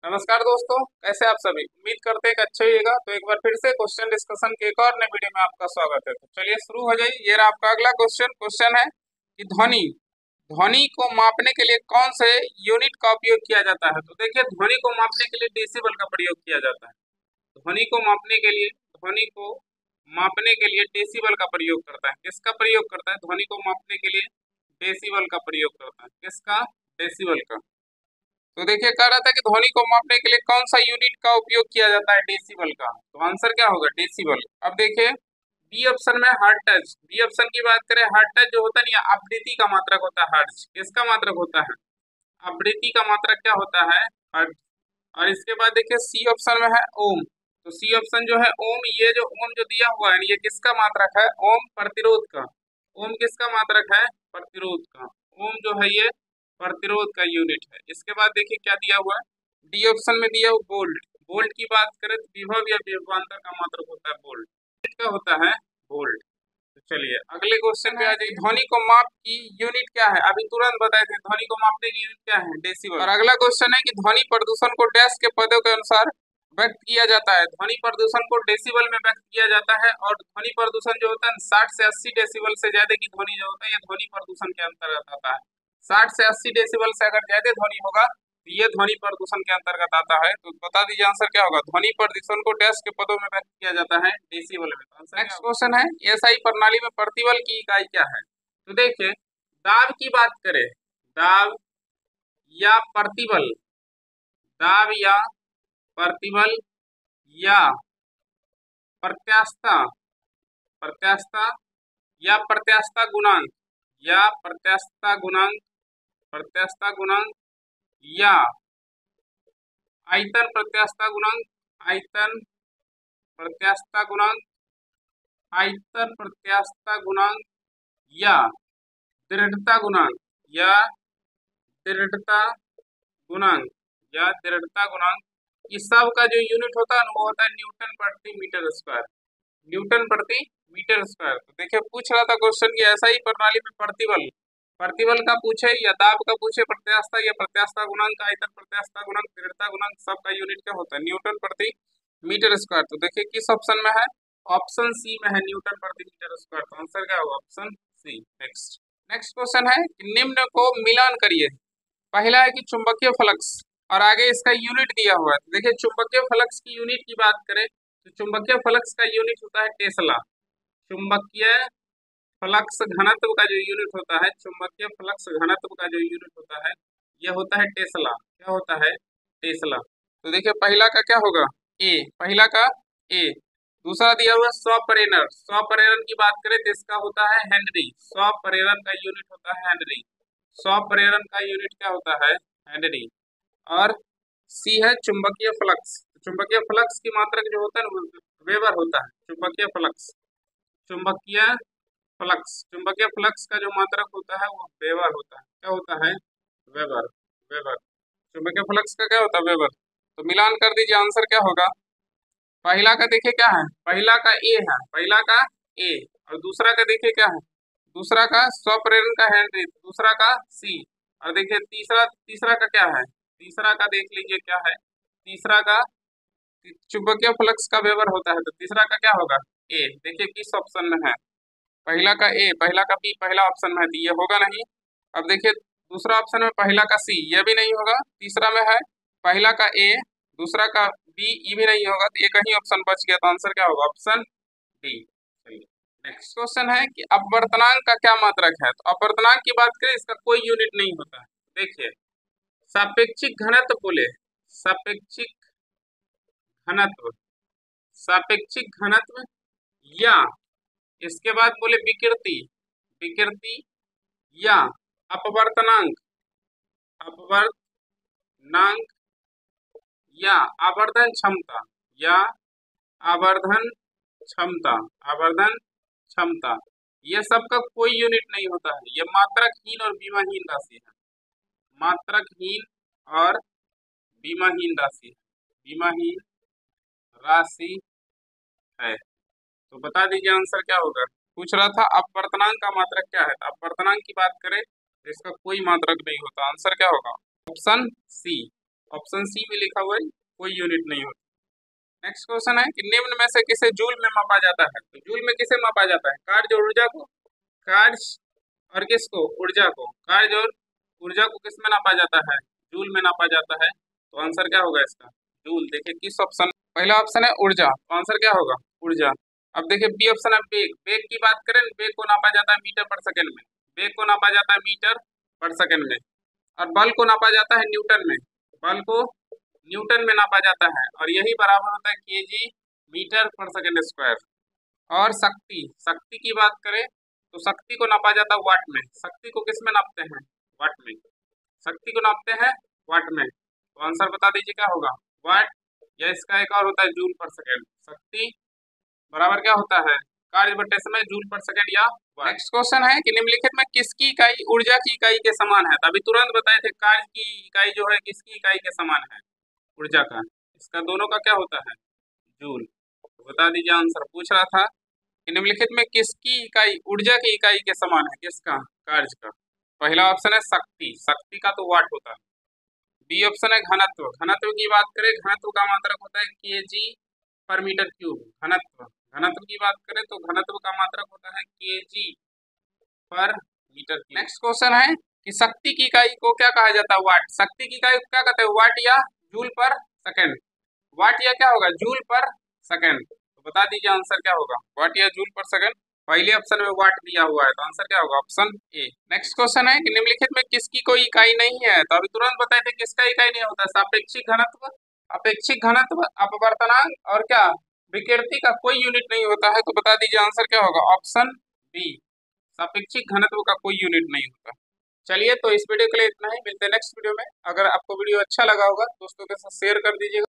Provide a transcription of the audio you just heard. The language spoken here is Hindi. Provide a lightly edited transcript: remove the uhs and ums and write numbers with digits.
नमस्कार दोस्तों, कैसे आप सभी। उम्मीद करते हैं कि अच्छे होइएगा। तो एक बार फिर से क्वेश्चन डिस्कशन के एक और नए वीडियो में आपका स्वागत है। तो चलिए शुरू हो जाइए। ये रहा आपका अगला क्वेश्चन है कि ध्वनि ध्वनि को मापने के लिए कौन से यूनिट का उपयोग किया जाता है। तो देखिए, ध्वनि को मापने के लिए डेसिबल का प्रयोग किया जाता है। ध्वनि को मापने के लिए डेसिबल का प्रयोग करता है। किसका प्रयोग करता है? ध्वनि को मापने के लिए डेसिबल का प्रयोग करता है। किसका? डेसिबल का। तो देखिए, कह रहा था कि ध्वनि को मापने के लिए कौन सा यूनिट का उपयोग किया जाता है? डेसिबल का। तो आंसर क्या होगा? डेसिबल। अब देखिए, बी ऑप्शन में हर्ट टच। बी ऑप्शन की बात करें, हर्ट टच जो होता है ना, आवृत्ति का मात्रक होता है हर्ट्ज। किसका मात्रक होता है? आवृत्ति का मात्रक क्या होता है? हर्ट्ज। और इसके बाद देखिए, सी ऑप्शन में है ओम। तो सी ऑप्शन जो है ओम, ये जो ओम जो दिया हुआ है, ये किसका मात्रक है? ओम प्रतिरोध का। ओम किसका मात्रक है? प्रतिरोध का। ओम जो है ये प्रतिरोध का यूनिट है। इसके बाद देखिए क्या दिया हुआ है, डी ऑप्शन में दिया हुआ वोल्ट। वोल्ट की बात करें तो विभव या विभवांतर का मात्रक होता है वोल्ट। क्या होता है? वोल्ट। तो चलिए अगले क्वेश्चन पे आ जाइए। ध्वनि को माप की यूनिट क्या है? अभी तुरंत बताए थे, ध्वनि को मापने की यूनिट क्या है? डेसिबल। और अगला क्वेश्चन है कि ध्वनि प्रदूषण को डैश के पदों के अनुसार व्यक्त किया जाता है। ध्वनि प्रदूषण को डेसिबल में व्यक्त किया जाता है। और ध्वनि प्रदूषण जो होता है 60 से 80 डेसिबल से ज्यादा की ध्वनि जो होता है, ये ध्वनि प्रदूषण के अंतर्गत आता है। 60 से 80 डेसिबल से अगर ज्यादा ध्वनि होगा तो ये ध्वनि प्रदूषण के अंतर्गत आता है। तो बता दीजिए आंसर क्या होगा? ध्वनि प्रदूषण को डैश के पदों में व्यक्त किया जाता है, डेसिबल में। नेक्स्ट क्वेश्चन है, एसआई प्रणाली में प्रतिबल की इकाई क्या है? तो देखिए, दाब की बात करें, दाब या प्रतिबल, दाब या प्रतिबल या प्रत्यास्थता, प्रत्यास्थता या प्रत्यास्थता गुणांक, या प्रत्यास्थता गुणांक, प्रत्यास्थता गुणांक या आयतन प्रत्यास्थता गुणांक, आयतन प्रत्यास्थता गुणांक, आयतन प्रत्यास्थता गुणांक या दृढ़ता गुणांक, या दृढ़ता गुणांक, या दृढ़ता गुणांक। इस सब का जो यूनिट होता है वो होता है न्यूटन प्रति मीटर स्क्वायर। न्यूटन प्रति मीटर स्क्वायर। तो देखिए, पूछ रहा था क्वेश्चन की ऐसा ही प्रणाली में प्रतिबल, प्रतिबल का पूछे या दाब का पूछे, प्रत्यास्थता या प्रत्यास्थता गुणांक, आयतन प्रत्यास्थता गुणांक, दृढ़ता गुणांक, सबका यूनिट क्या होता है? न्यूटन प्रति मीटर स्क्वायर। तो देखिए किस ऑप्शन में है? ऑप्शन सी में है, न्यूटन प्रति मीटर स्क्वायर। तो आंसर क्या होगा? Option C. नेक्स्ट क्वेश्चन है कि निम्न को मिलान करिए। पहला है कि चुंबकीय फ्लक्स, और आगे इसका यूनिट दिया हुआ है। देखिए, चुंबकीय फ्लक्स की यूनिट की बात करें तो चुंबकीय फ्लक्स का यूनिट होता है टेस्ला। चुंबकीय फ्लक्स घनत्व का जो यूनिट होता है, चुंबकीय फ्लक्स घनत्व का जो यूनिट होता है, यह होता है टेस्ला। क्या होता है? टेस्ला। तो देखिए, पहला का क्या होगा? ए। पहला का ए। दूसरा दिया हुआ स्वप्रेरण। स्वप्रेरण की बात करें तो इसका होता है हेनरी। स्वप्रेरण का यूनिट होता है हेनरी। स्वप्रेरण का यूनिट क्या होता है? हेनरी। और सी है चुंबकीय फ्लक्स। चुंबकीय फ्लक्स की मात्रक जो होता है ना, वेबर होता है। चुंबकीय फ्लक्स, चुंबकीय फ्लक्स, चुंबकीय फ्लक्स का जो मात्रक होता है वो वेबर होता है। क्या होता है? वेबर। वेबर। चुंबकीय फ्लक्स का क्या होता है? वेबर। तो मिलान कर दीजिए, आंसर क्या होगा? पहला का देखिए क्या है? पहला का ए है, पहला का ए। और दूसरा का देखिए क्या है? दूसरा का स्वप्रेरण का हेनरी, दूसरा का सी। और देखिए तीसरा, तीसरा का क्या है? तीसरा का देख लीजिए क्या है? तीसरा का चुंबकीय फ्लक्स का वेबर होता है। तो तीसरा का क्या होगा? ए। देखिए किस ऑप्शन में है? पहला का ए, पहला का बी, पहला ऑप्शन में है तो ये होगा नहीं। अब देखिए दूसरा ऑप्शन में पहला का सी, ये भी नहीं होगा। तीसरा में है पहला का ए, दूसरा का बी, ये भी नहीं होगा। तो एक ही ऑप्शन बच गया। तो आंसर क्या होगा? Option D. नेक्स्ट क्वेश्चन है कि अपवर्तनांक का क्या मात्रक है? तो अपवर्तनांक की बात करें, इसका कोई यूनिट नहीं होता है। देखिए, सापेक्षिक घनत्व बोले, सापेक्षिक घनत्व, सापेक्षिक घनत्व या इसके बाद बोले विकृति, विकृति या अपवर्तनांक, अपवर्तनांक या आवर्धन क्षमता, या आवर्धन क्षमता, आवर्धन क्षमता। ये सब का कोई यूनिट नहीं होता है। ये मात्रकहीन और बीमाहीन राशि है। मात्रकहीन और बीमाहीन राशि, बीमाहीन राशि है। तो बता दीजिए आंसर क्या होगा? पूछ रहा था अपवर्तनांक का मात्रक क्या है। तो अपवर्तनांक की बात करें तो इसका कोई मात्रक नहीं होता। आंसर क्या होगा? Option C. ऑप्शन सी में लिखा हुआ है कोई यूनिट नहीं होता। नेक्स्ट क्वेश्चन है कि निम्न में से किसे जूल में मापा जाता है? तो जूल में किसे मापा जाता है? कार्य और ऊर्जा को, कार्य और किसको? ऊर्जा को। कार्य और ऊर्जा को किस में नापा जाता है? जूल में नापा जाता है। तो आंसर क्या होगा इसका? जूल। देखिए किस ऑप्शन, पहला ऑप्शन है ऊर्जा, तो आंसर क्या होगा? ऊर्जा। अब देखिए बी ऑप्शन है वेग। वेग की बात करें, वेग को नापा जाता है मीटर पर सेकंड में। वेग को नापा जाता है मीटर पर सेकंड में। और बल को नापा जाता है न्यूटन में। बल को न्यूटन में नापा जाता है और यही बराबर होता है केजी मीटर पर सेकंड स्क्वायर। और शक्ति, शक्ति की बात करें तो शक्ति को नापा जाता है वाट में। शक्ति को किस में नापते हैं? वाट में। शक्ति को नापते हैं वाट में। तो आंसर बता दीजिए क्या होगा? वाट, या इसका एक और होता है जूल पर सेकंड। शक्ति बराबर क्या होता है? कार्य बटे समय जूल पर सेकंड या वाट। नेक्स्ट क्वेश्चन है कि निम्नलिखित में किसकी इकाई ऊर्जा की इकाई के समान है? तो अभी तुरंत बताए थे कार्य की इकाई जो है किसकी इकाई के समान है? ऊर्जा का। इसका दोनों का क्या होता है? जूल। तो बता दीजिए, आंसर पूछ रहा था कि निम्नलिखित में किसकी इकाई ऊर्जा की इकाई के समान है? किसका? कार्य का। पहला ऑप्शन है शक्ति, शक्ति का तो वाट होता है। बी ऑप्शन है घनत्व। घनत्व की बात करें, घनत्व का मात्रक होता है केजी पर मीटर क्यूब। घनत्व, घनत्व की बात करें तो घनत्व का मात्रक होता है केजी पर मीटर क्यूब। नेक्स्ट क्वेश्चन है कि शक्ति की इकाई को क्या कहा जाता है? वाट। शक्ति की इकाई को क्या कहते हैं? वाट या जूल पर सेकंड। वाट या क्या होगा? जूल पर सेकंड। तो बता दीजिए आंसर क्या होगा? वाट या जूल पर सेकंड। पहले ऑप्शन में वाट दिया हुआ है तो आंसर क्या होगा? Option A. नेक्स्ट क्वेश्चन है कि निम्नलिखित में किसकी कोई इकाई नहीं है? तो अभी तुरंत बताए थे किसका इकाई नहीं होता? सापेक्षिक घनत्व, अपेक्षिक घनत्व, अपवर्तनांक और क्या? विकृति का कोई यूनिट नहीं होता है। तो बता दीजिए आंसर क्या होगा? Option B. सापेक्षिक घनत्व का कोई यूनिट नहीं होता। चलिए, तो इस वीडियो के लिए इतना ही। मिलते हैं नेक्स्ट वीडियो में। अगर आपको वीडियो अच्छा लगा होगा दोस्तों के साथ शेयर कर दीजिएगा।